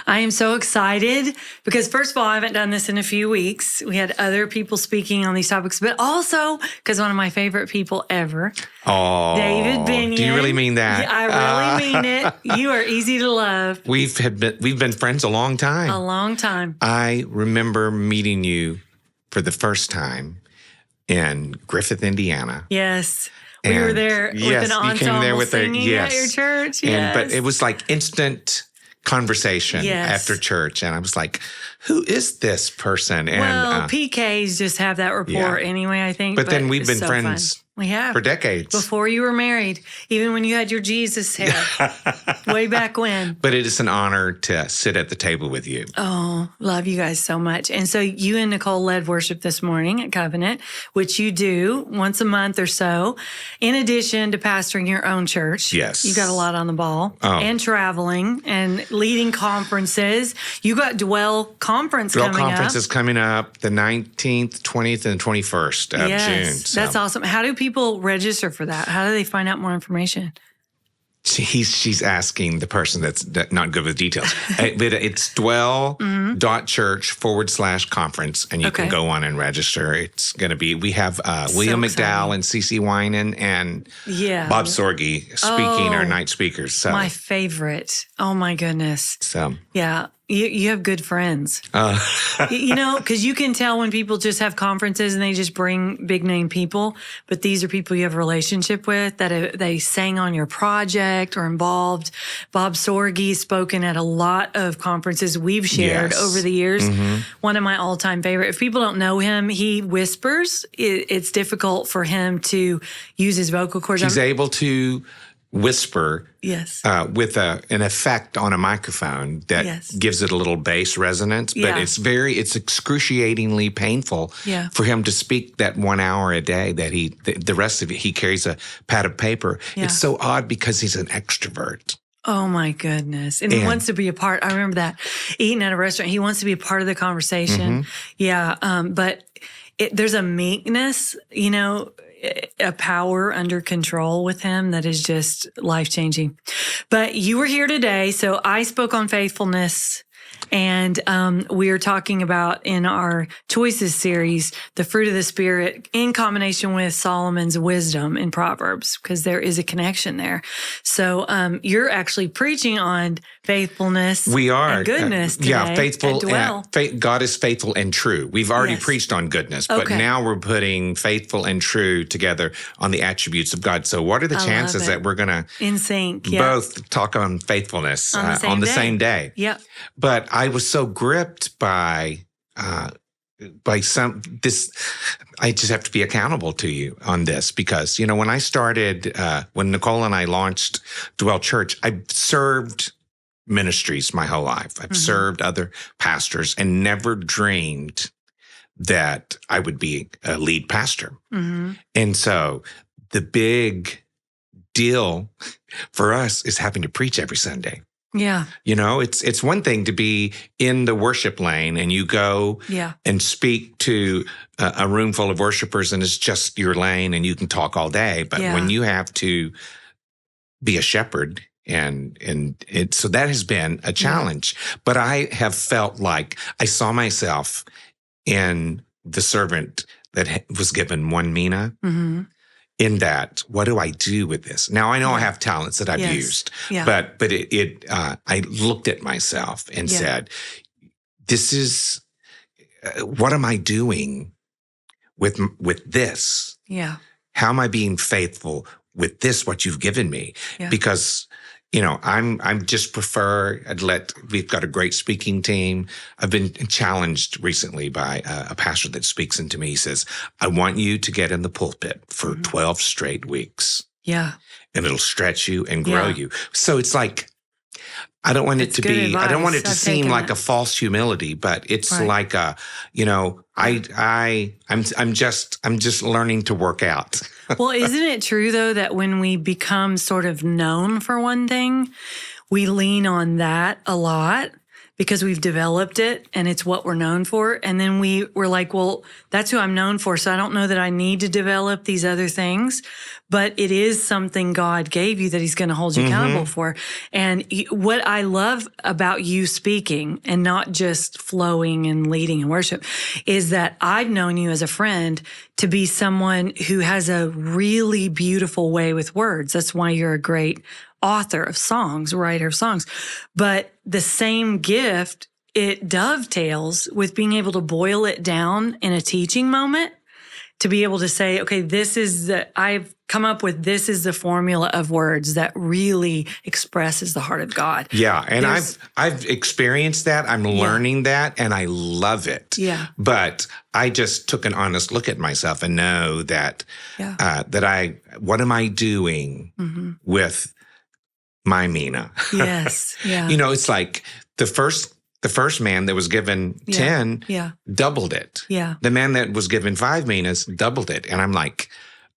I am so excited because, first of all, I haven't done this in a few weeks. We had other people speaking on these topics, but also because one of my favorite people ever, David Binion. Do you really mean that? Yeah, I really mean it. You are easy to love. We've been friends a long time. A long time. I remember meeting you for the first time in Griffith, Indiana. Yes. We were there with an ensemble singing at your church. Yes. But it was like instant conversation after church. And I was like, who is this person? And PKs just have that rapport anyway, I think. But then we've been friends. We have. For decades. Before you were married, even when you had your Jesus hair, way back when. But it is an honor to sit at the table with you. Oh, love you guys so much. And so you and Nicole led worship this morning at Covenant, which you do once a month or so, in addition to pastoring your own church. Yes. You got a lot on the ball. And traveling and leading conferences. You got Dwell Conference coming up. Dwell Conference is coming up the 19th, 20th, and 21st of June. So. That's awesome. How do people register for that? How do they find out more information? She's asking the person that's not good with details. It's dwell.church/conference, and you can go on and register. It's going to be, we have William McDowell and CeCe Winan and Bob Sorge speaking, our night speakers. So. My favorite. Oh, my goodness. So. Yeah. You have good friends. Because you can tell when people just have conferences and they just bring big name people, but these are people you have a relationship with that they sang on your project or involved. Bob Sorge spoken at a lot of conferences we've shared over the years. Mm-hmm. One of my all-time favorite. If people don't know him, he whispers. It's difficult for him to use his vocal cords. He's able to whisper with an effect on a microphone that gives it a little bass resonance, but it's excruciatingly painful for him to speak that 1 hour a day that the rest of it, he carries a pad of paper. Yeah. It's so odd because he's an extrovert. Oh my goodness. And he wants to be a part. I remember that eating at a restaurant, he wants to be a part of the conversation. Mm-hmm. Yeah. But there's a meekness, a power under control with him that is just life-changing. But you were here today, so I spoke on faithfulness, and we are talking about in our Choices series, the fruit of the Spirit in combination with Solomon's wisdom in Proverbs, because there is a connection there. So you're actually preaching on faithfulness. We are. And goodness today. Faithful. God is faithful and true. We've already preached on goodness, but now we're putting faithful and true together on the attributes of God. So what are the chances that we're going to in sync both talk on faithfulness on the same day? Yep. But I was so gripped by this. I just have to be accountable to you on this because, when I started, when Nicole and I launched Dwell Church, I served ministries my whole life. I've served other pastors and never dreamed that I would be a lead pastor. Mm-hmm. And so the big deal for us is having to preach every Sunday. Yeah. It's one thing to be in the worship lane and you go and speak to a room full of worshipers and it's just your lane and you can talk all day. But when you have to be a shepherd so that has been a challenge. But I have felt like I saw myself in the servant that was given one mina. Mm-hmm. In that, what do I do with this? Now I know I have talents that I've used, but I looked at myself and said, "This is what am I doing with this? Yeah, how am I being faithful with this? What you've given me? Yeah. Because." I'm just we've got a great speaking team. I've been challenged recently by a pastor that speaks into me. He says, I want you to get in the pulpit for 12 straight weeks. Yeah. And it'll stretch you and grow you. So it's like, I don't want it to be, advice. I don't want it to seem like a false humility, but it's like I'm just learning to work out. Well, isn't it true though, that when we become sort of known for one thing, we lean on that a lot because we've developed it and it's what we're known for. And then we're like, well, that's who I'm known for. So I don't know that I need to develop these other things. but it is something God gave you that he's going to hold you accountable for. And what I love about you speaking and not just flowing and leading in worship is that I've known you as a friend to be someone who has a really beautiful way with words. That's why you're a great author of songs, writer of songs. But the same gift, it dovetails with being able to boil it down in a teaching moment, to be able to say, okay, I've come up with, this is the formula of words that really expresses the heart of God. Yeah. And I've experienced that. I'm learning that, and I love it. Yeah. But I just took an honest look at myself and know that, what am I doing with my Mina? Yes. Yeah. It's like the first man that was given 10 doubled it. Yeah. The man that was given 5 minas doubled it. And I'm like,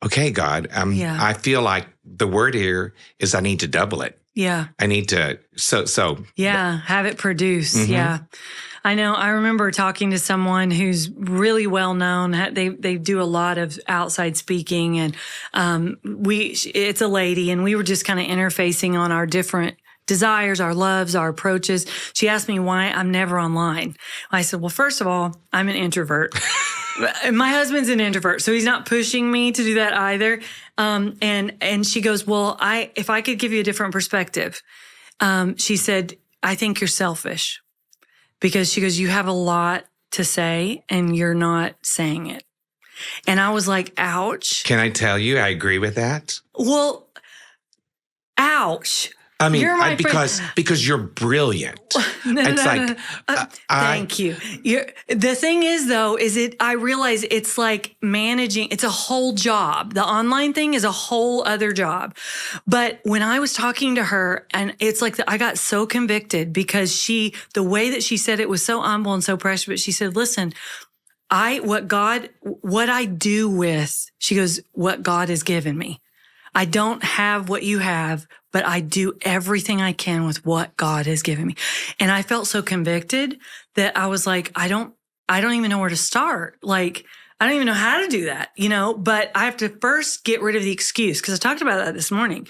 okay, God, I feel like the word here is I need to double it. Yeah. I need to, have it produce. Yeah. I know. I remember talking to someone who's really well known. They do a lot of outside speaking, and it's a lady, and we were just kind of interfacing on our different desires, our loves, our approaches. She asked me why I'm never online. I said, well, first of all, I'm an introvert. My husband's an introvert, so he's not pushing me to do that either. And she goes, well, if I could give you a different perspective, she said, I think you're selfish, because she goes, you have a lot to say and you're not saying it. And I was like, ouch. Can I tell you, I agree with that? Well, ouch. I mean, because you're brilliant. Thank you. The thing is, though, I realize it's like managing. It's a whole job. The online thing is a whole other job. But when I was talking to her, and it's like I got so convicted because the way that she said it was so humble and so precious. But she said, "Listen, what I do with," she goes, "what God has given me. I don't have what you have, but I do everything I can with what God has given me." And I felt so convicted that I was like, I don't even know where to start. Like, I don't even know how to do that, but I have to first get rid of the excuse. Cause I talked about that this morning,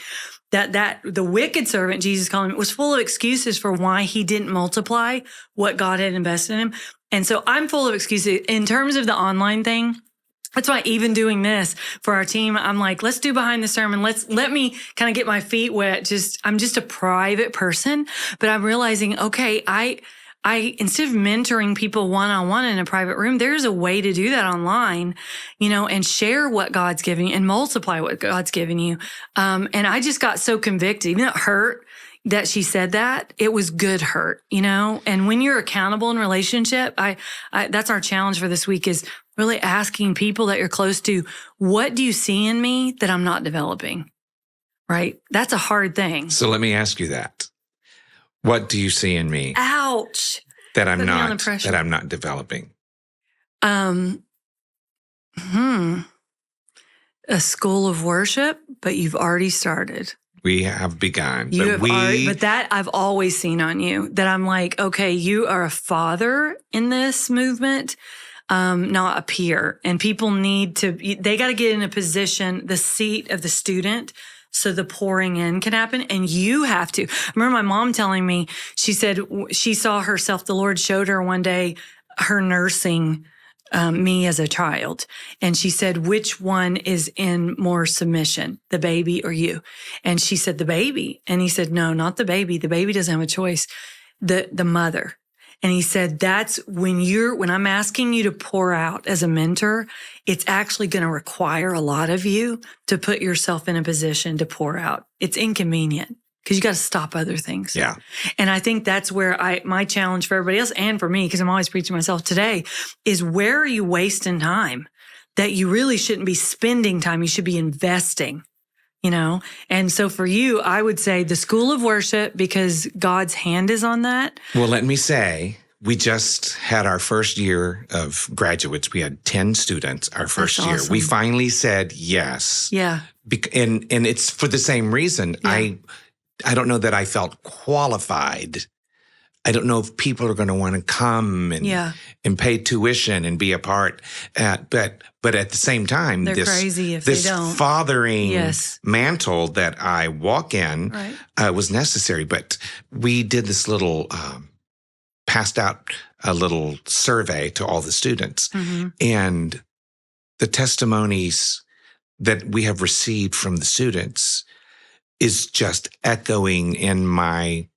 that the wicked servant, Jesus called him, was full of excuses for why he didn't multiply what God had invested in him. And so I'm full of excuses in terms of the online thing. That's why even doing this for our team, I'm like, let's do behind the sermon. Let me kind of get my feet wet. I'm just a private person, but I'm realizing, okay, I instead of mentoring people one-on-one in a private room, there's a way to do that online, and share what God's giving you and multiply what God's giving you. And I just got so convicted, even though it hurt that she said that, it was good hurt, and when you're accountable in relationship, that's our challenge for this week, is really asking people that you're close to, what do you see in me that I'm not developing? Right? That's a hard thing. So let me ask you that. What do you see in me? Ouch. That I'm not developing? A school of worship, but you've already started. We have begun. But that I've always seen on you, that I'm like, okay, you are a father in this movement, not a peer. And people they got to get in a position, the seat of the student, so the pouring in can happen. And you have to. I remember my mom telling me, she said she saw herself, the Lord showed her one day, her nursing me as a child. And she said, which one is in more submission, the baby or you? And she said, the baby. And he said, no, not the baby. The baby doesn't have a choice. The mother. And he said, that's when I'm asking you to pour out as a mentor, it's actually going to require a lot of you to put yourself in a position to pour out. It's inconvenient because you got to stop other things. Yeah. And I think that's where my challenge for everybody else and for me, because I'm always preaching myself today, is where are you wasting time that you really shouldn't be spending time? You should be investing. And so for you, I would say the school of worship, because God's hand is on that. Well, let me say, we just had our first year of graduates. We had 10 students our first year. We finally said yes. Yeah. And it's for the same reason. Yeah. I don't know that I felt qualified I don't know if people are going to want to come and pay tuition and be a part. But at the same time, they're crazy if they don't. Fathering mantle that I walk in was necessary. But we did this little, passed out a little survey to all the students. Mm-hmm. And the testimonies that we have received from the students is just echoing in my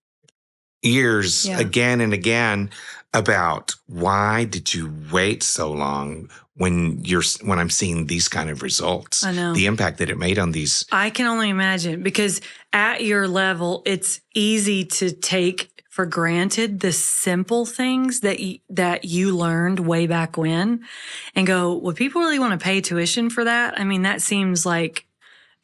ears again and again about why did you wait so long when I'm seeing these kind of results. I know. The impact that it made on these. I can only imagine, because at your level, it's easy to take for granted the simple things that you learned way back when and go, would people really want to pay tuition for that? I mean, that seems like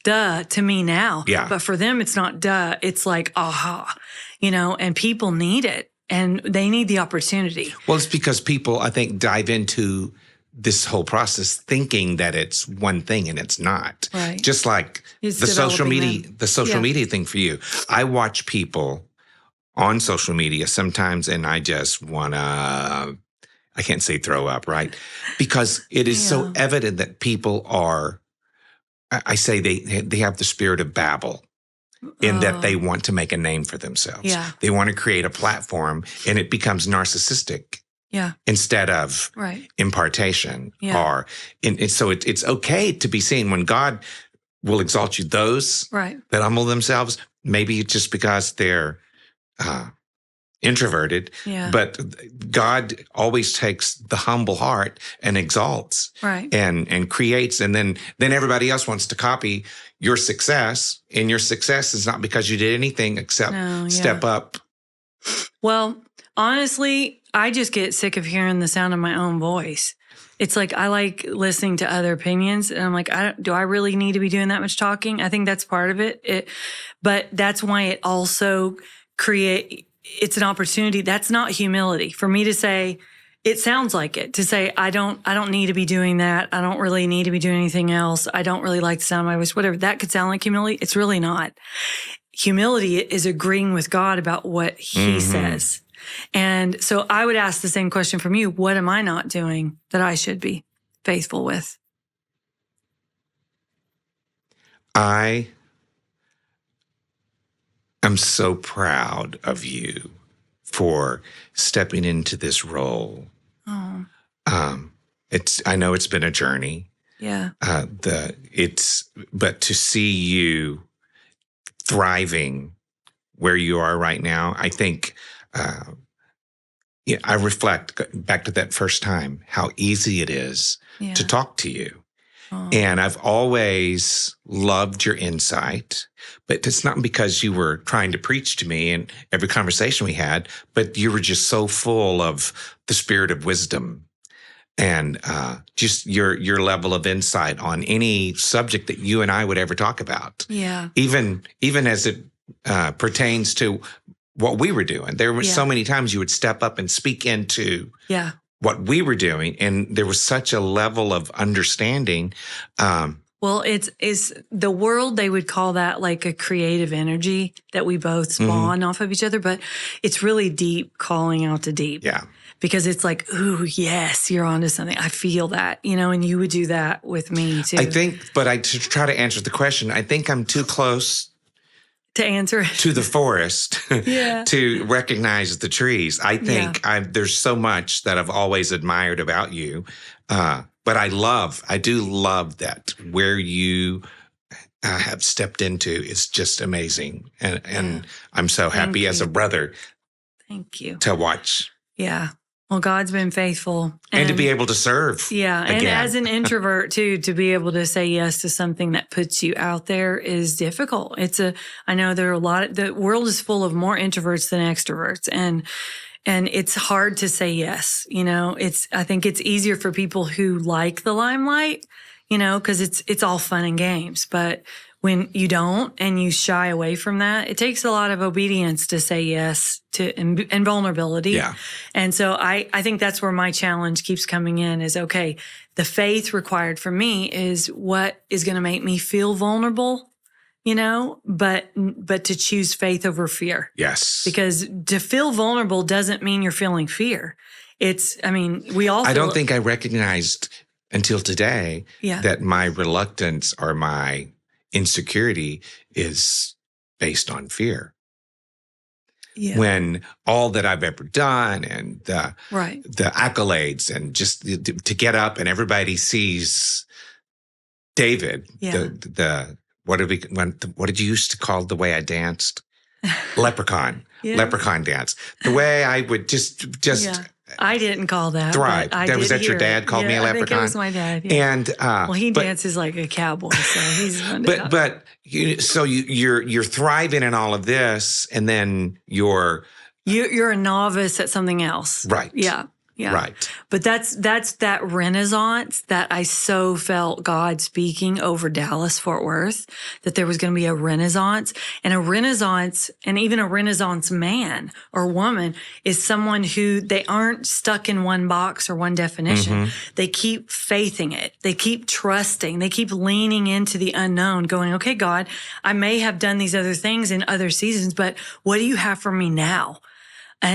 duh to me now. Yeah. But for them, it's not duh. It's like, aha, and people need it and they need the opportunity. Well, it's because people, I think, dive into this whole process thinking that it's one thing and it's not. Right. Just like It's the social media, them. media thing for you. I watch people on social media sometimes and I just want to, I can't say throw up, right? Because it is so evident that people are, I say they have the spirit of Babel in that they want to make a name for themselves. Yeah. They want to create a platform and it becomes narcissistic. Yeah. Instead of impartation. Yeah. And so it's okay to be seen when God will exalt you. Those that humble themselves, maybe just because they're introverted, but God always takes the humble heart and exalts and creates. And then everybody else wants to copy your success. And your success is not because you did anything except step up. Well, honestly, I just get sick of hearing the sound of my own voice. It's like I like listening to other opinions, and I'm like, do I really need to be doing that much talking? I think that's part of it. But that's why it also it's an opportunity. That's not humility for me to say. It sounds like it to say I don't need to be doing that. I don't really need to be doing anything else. I don't really like the sound of my voice. Whatever that could sound like humility, it's really not. Humility is agreeing with God about what He says. And so I would ask the same question from you. What am I not doing that I should be faithful with? I am so proud of you for stepping into this role. Oh. I know it's been a journey. Yeah. But to see you thriving where you are right now, I think, I reflect back to that first time, how easy it is to talk to you. Oh. And I've always loved your insight, but it's not because you were trying to preach to me in every conversation we had, but you were just so full of the spirit of wisdom and just your level of insight on any subject that you and I would ever talk about. Yeah. Even as it pertains to what we were doing. There were so many times you would step up and speak into what we were doing. And there was such a level of understanding. Well, it's the world, they would call that like a creative energy that we both spawn off of each other, but it's really deep calling out to deep. Yeah. Because it's like, ooh, yes, you're onto something. I feel that, and you would do that with me too. I think, but to try to answer the question, I think I'm too close to answer it. To the forest to recognize the trees. I think there's so much that I've always admired about you. But I do love that where you have stepped into is just amazing. And I'm so happy as a brother. Thank you. To watch. Yeah. Well, God's been faithful. And to be able to serve. Yeah. Again. And as an introvert too, to be able to say yes to something that puts you out there is difficult. I know there are the world is full of more introverts than extroverts. And it's hard to say yes. I think it's easier for people who like the limelight, cause it's all fun and games. But when you don't and you shy away from that, it takes a lot of obedience to say yes to and vulnerability. Yeah. And so I think that's where my challenge keeps coming in is, okay, the faith required from me is what is going to make me feel vulnerable but to choose faith over fear. Yes. Because to feel vulnerable doesn't mean you're feeling fear. We all I don't think I recognized until today that my reluctance or my insecurity is based on fear. Yeah. When all that I've ever done and the accolades and just to get up and everybody sees David, what did you used to call the way I danced? Leprechaun. Leprechaun dance. The way I would just I didn't call that. Thrive. Was that your dad called me a leprechaun? I think it was my dad. Yeah. And he dances like a cowboy, so he's fun to But you're thriving in all of this, and then you're a novice at something else, right? Yeah. Yeah. Right. But that's that renaissance that I so felt God speaking over Dallas, Fort Worth, that there was going to be a renaissance, and even a renaissance man or woman is someone who they aren't stuck in one box or one definition. Mm-hmm. They keep faithing it. They keep trusting. They keep leaning into the unknown, going, okay, God, I may have done these other things in other seasons, but what do you have for me now?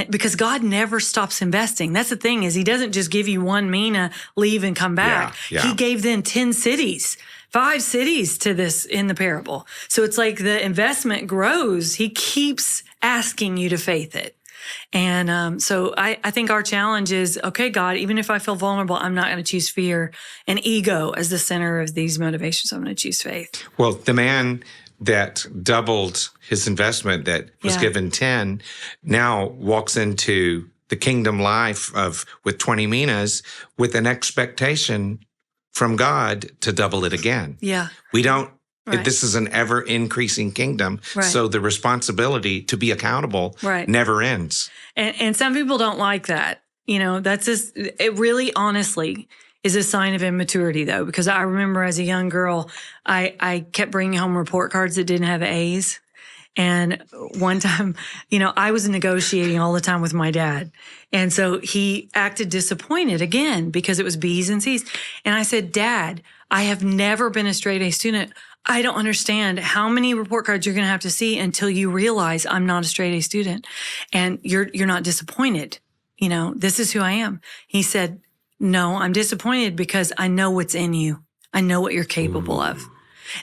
Because God never stops investing. That's the thing, is he doesn't just give you one mina, leave and come back. Yeah. He gave them 10 cities, 5 cities to this in the parable. So it's like the investment grows. He keeps asking you to faith it. And so I think our challenge is, okay, God, even if I feel vulnerable, I'm not going to choose fear and ego as the center of these motivations. I'm going to choose faith. Well, the man that doubled his investment that was given 10 now walks into the kingdom life with 20 minas with an expectation from God to double it again. Yeah. We don't, this is an ever increasing kingdom. Right. So the responsibility to be accountable never ends. And some people don't like that. That's just, it really honestly is a sign of immaturity, though, because I remember as a young girl, I kept bringing home report cards that didn't have A's. And one time, I was negotiating all the time with my dad. And so he acted disappointed again because it was B's and C's. And I said, Dad, I have never been a straight A student. I don't understand how many report cards you're going to have to see until you realize I'm not a straight A student. And you're not disappointed. This is who I am. He said, no, I'm disappointed because I know what's in you. I know what you're capable of.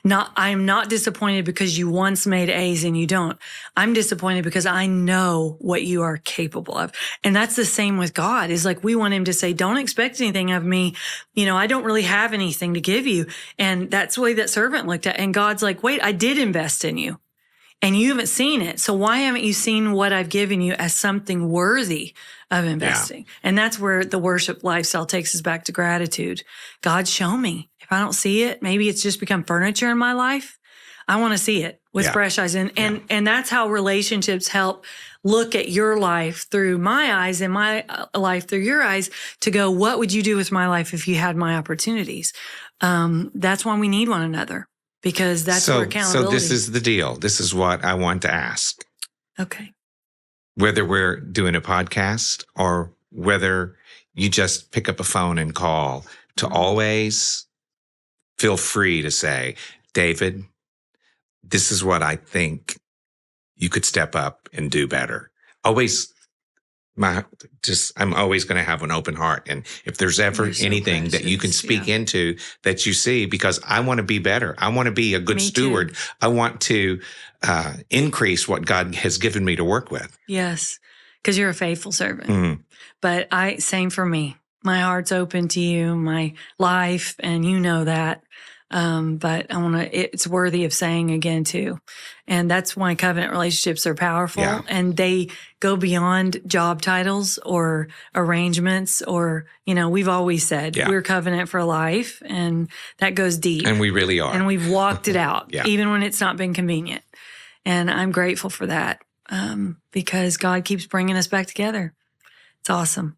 I'm not disappointed because you once made A's and you don't. I'm disappointed because I know what you are capable of. And that's the same with God. Is like we want him to say, don't expect anything of me. I don't really have anything to give you. And that's the way that servant looked at. And God's like, wait, I did invest in you. And you haven't seen it. So why haven't you seen what I've given you as something worthy of investing? Yeah. And that's where the worship lifestyle takes us back to gratitude. God, show me. If I don't see it, maybe it's just become furniture in my life. I want to see it with fresh eyes. And that's how relationships help look at your life through my eyes and my life through your eyes to go, what would you do with my life if you had my opportunities? That's why we need one another. Because that's where accountability. So this is the deal. This is what I want to ask. Okay. Whether we're doing a podcast or whether you just pick up a phone and call, to always feel free to say, David, this is what I think you could step up and do better. I'm always going to have an open heart. And if there's ever anything that you can speak into that you see, because I want to be better. I want to be a good steward. Too. I want to increase what God has given me to work with. Yes, because you're a faithful servant. Mm-hmm. But same for me. My heart's open to you, my life, and you know that. But it's worthy of saying again too. And that's why covenant relationships are powerful and they go beyond job titles or arrangements or, we've always said we're covenant for life and that goes deep. And we really are. And we've walked it out even when it's not been convenient. And I'm grateful for that because God keeps bringing us back together. It's awesome.